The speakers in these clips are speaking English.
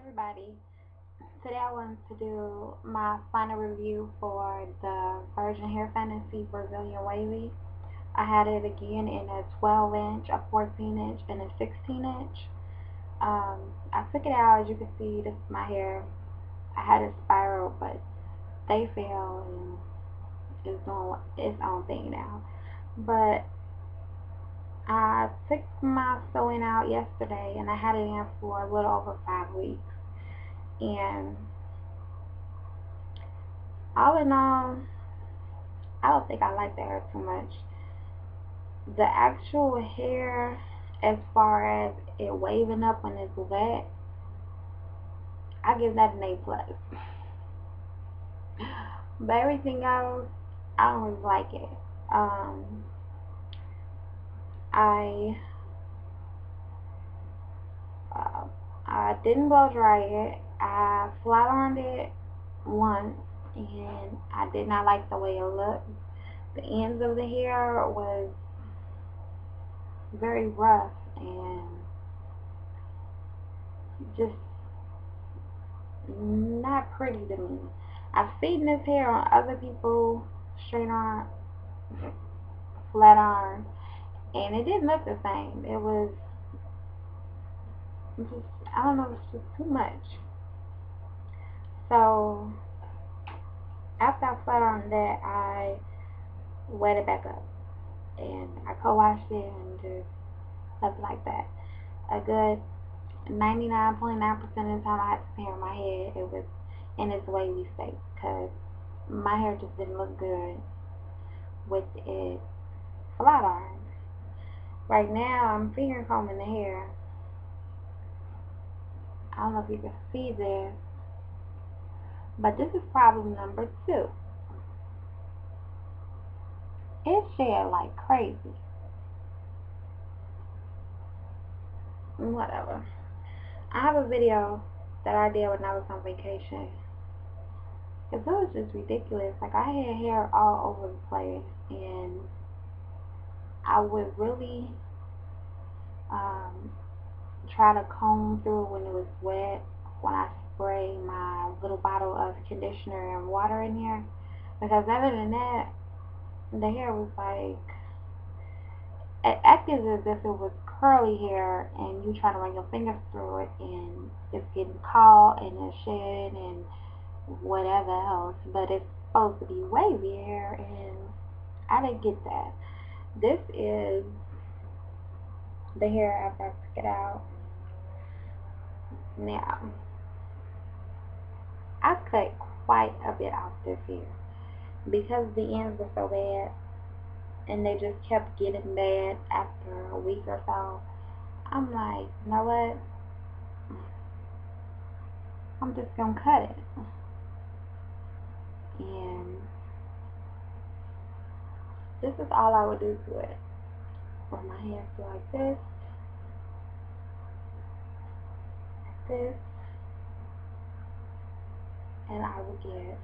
everybody. Today I wanted to do my final review for the Virgin Hair Fantasy Brazilian Wavy. I had it again in a 12 inch, a 14 inch, and a 16 inch. I took it out. As you can see, this is my hair. I had it spiral, but they fell and it's doing its own thing now. But I took my sewing out yesterday and I had it in for a little over 5 weeks. And all in all, I don't think I like the hair too much. The actual hair, as far as it waving up when it's wet, I give that an A plus. But everything else, I don't really like it. I uh, I didn't blow dry it. I flat ironed it once, and I did not like the way it looked. The ends of the hair was very rough and just not pretty to me. I've seen this hair on other people, straight on, flat iron, and it didn't look the same. It was just, I don't know, it's just too much. So after I flat ironed that, I wet it back up and I co-washed it and just left it like that. A good 99.9% of the time I had to hair my head, it was in its wavy state, because my hair just didn't look good with it flat ironed. Right now I'm finger combing the hair. I don't know if you can see this, but this is problem number 2. It shed like crazy. Whatever. I have a video that I did when I was on vacation. It was just ridiculous. Like, I had hair all over the place, and I would really try to comb through when it was wet, when I spray my little bottle of conditioner and water in here, because other than that, the hair was like, it acted as if it was curly hair and you trying to run your fingers through it and it's getting caught and it's shed and whatever else, but it's supposed to be wavy hair, and I didn't get that. This is the hair after I took it out. Now, I cut quite a bit off this hair because the ends were so bad and they just kept getting bad after a week or so. I'm like, you know what? I'm just gonna cut it. And this is all I would do to it. Run my hands through like this, and I will get,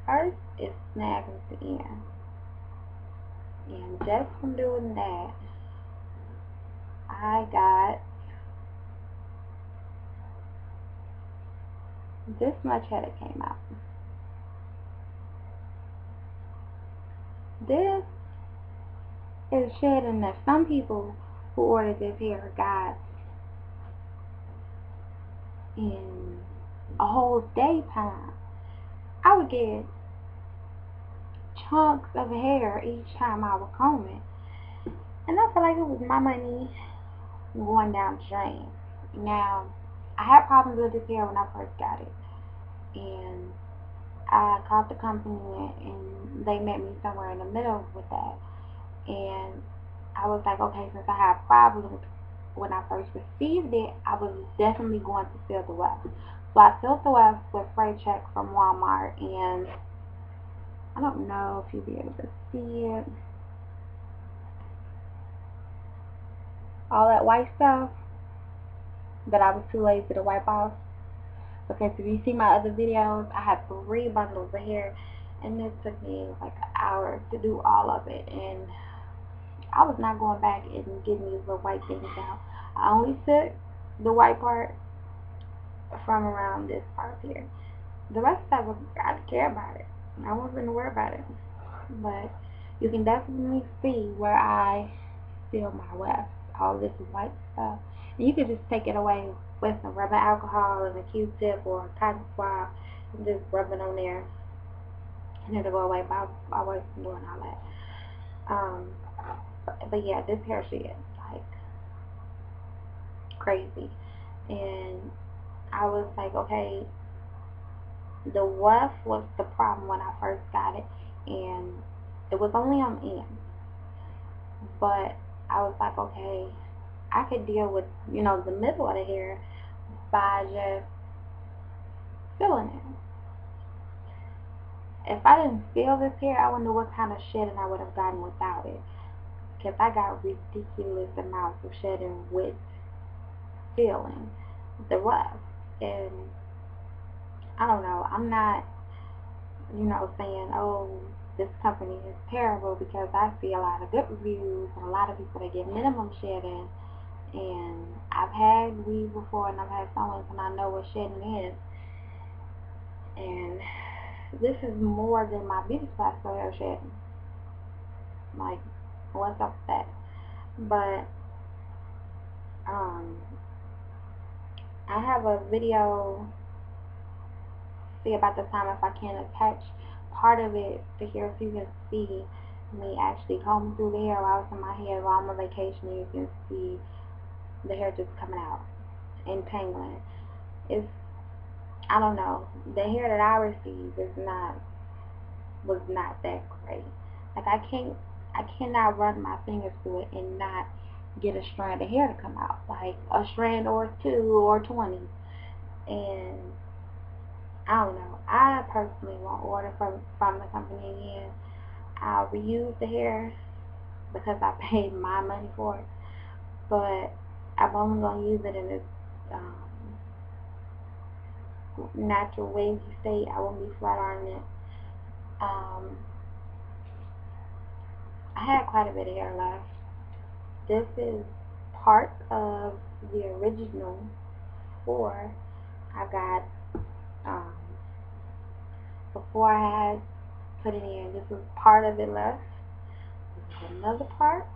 first is snagging at the end. And just from doing that, I got this much hair that came out. This is shedding that some people who ordered this hair got in a whole daytime. I would get chunks of hair each time I would comb it, and I feel like it was my money going down the drain. Now, I had problems with this hair when I first got it, and I called the company and they met me somewhere in the middle with that. And I was like, okay, since I had problems when I first received it, I was definitely going to seal the wax. So I sealed the wax with freight check from Walmart, and I don't know if you'll be able to see it. All that white stuff that I was too lazy to wipe off. Because if you see my other videos, I had 3 bundles of hair, and it took me like an hour to do all of it. And I was not going back and getting these little white things out. I only took the white part from around this part here. The rest of it, I didn't care about it. I wasn't going to worry about it. But you can definitely see where I feel my weft. All this white stuff. And you can just take it away with some rubbing alcohol and a Q-tip or a cotton swab and just rub it on there. And it'll go away. But I wasn't doing all that. But yeah, this hair shit is like crazy. And I was like, okay, the weft was the problem when I first got it. And it was only on the end. But I was like, okay, I could deal with, the middle of the hair by just feeling it. If I didn't feel this hair, I wonder what kind of shedding I would have gotten without it. Because I got ridiculous amounts of shedding with feeling the rough. And I don't know, I'm not, saying, oh, this company is terrible, because I see a lot of good reviews and a lot of people that get minimum shedding. And I've had weave before and I've had sew-ins, and I know what shedding is. And this is more than my beauty supply store hair shedding. Like, what's up with that? But I have a video, see about the time if I can attach part of it to here so you can see me actually combing through the hair while I was in my head while I'm on vacation, and you can see the hair just coming out and tangling. It's, I don't know, the hair that I received was not that great. Like, I cannot run my fingers through it and not get a strand of hair to come out, like a strand or two or 20. And I don't know, I personally won't order from the company again. I'll reuse the hair because I paid my money for it, but I'm only going to use it in this natural wavy state. I won't be flat ironing it. I had quite a bit of hair left. This is part of the original 4 I got before I had put it in. This was part of it left. This is another part.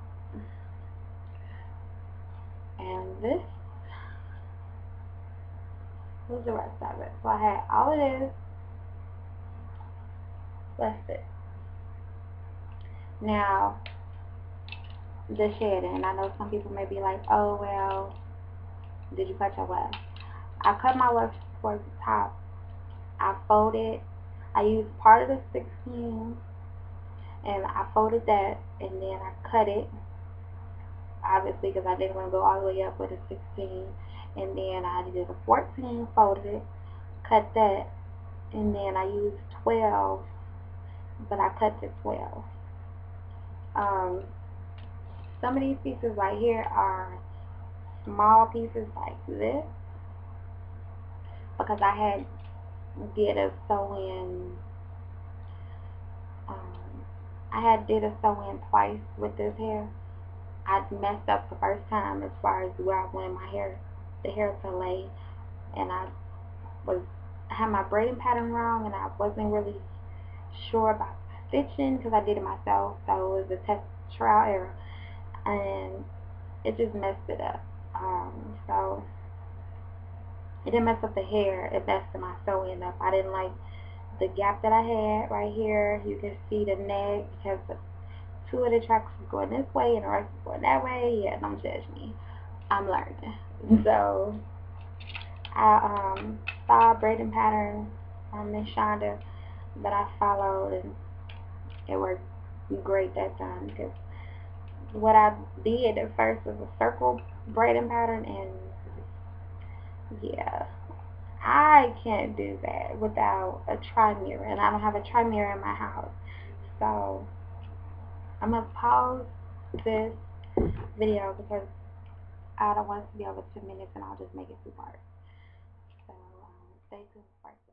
And this was the rest of it. So I had all of this. That's it. Now, the shedding. I know some people may be like, oh, well, did you cut your weft? I cut my weft towards the top. I folded. I used part of the 16, and I folded that, and then I cut it, obviously, because I didn't want to go all the way up with a 16. And then I did a 14, folded it, cut that, and then I used 12, but I cut to 12. Some of these pieces right here are small pieces like this, because I had did a sew-in. I had did a sew-in twice with this hair. I messed up the first time as far as where I wanted the hair to lay, and I had my braiding pattern wrong, and I wasn't really sure about stitching because I did it myself, so it was a test trial error, and it just messed it up. So it didn't mess up the hair, it messed my sewing up. I didn't like the gap that I had right here. You can see the neck because 2 of the tracks was going this way and the rest was going that way. Yeah, don't judge me, I'm learning. So I saw a braiding pattern on Miss Shonda that I followed, and it worked great that time, because what I did at first was a circle braiding pattern, and yeah, I can't do that without a tri-mirror, and I don't have a tri-mirror in my house. So I'm going to pause this video because I don't want it to be over 2 minutes, and I'll just make it 2 parts. So stay tuned for part 2.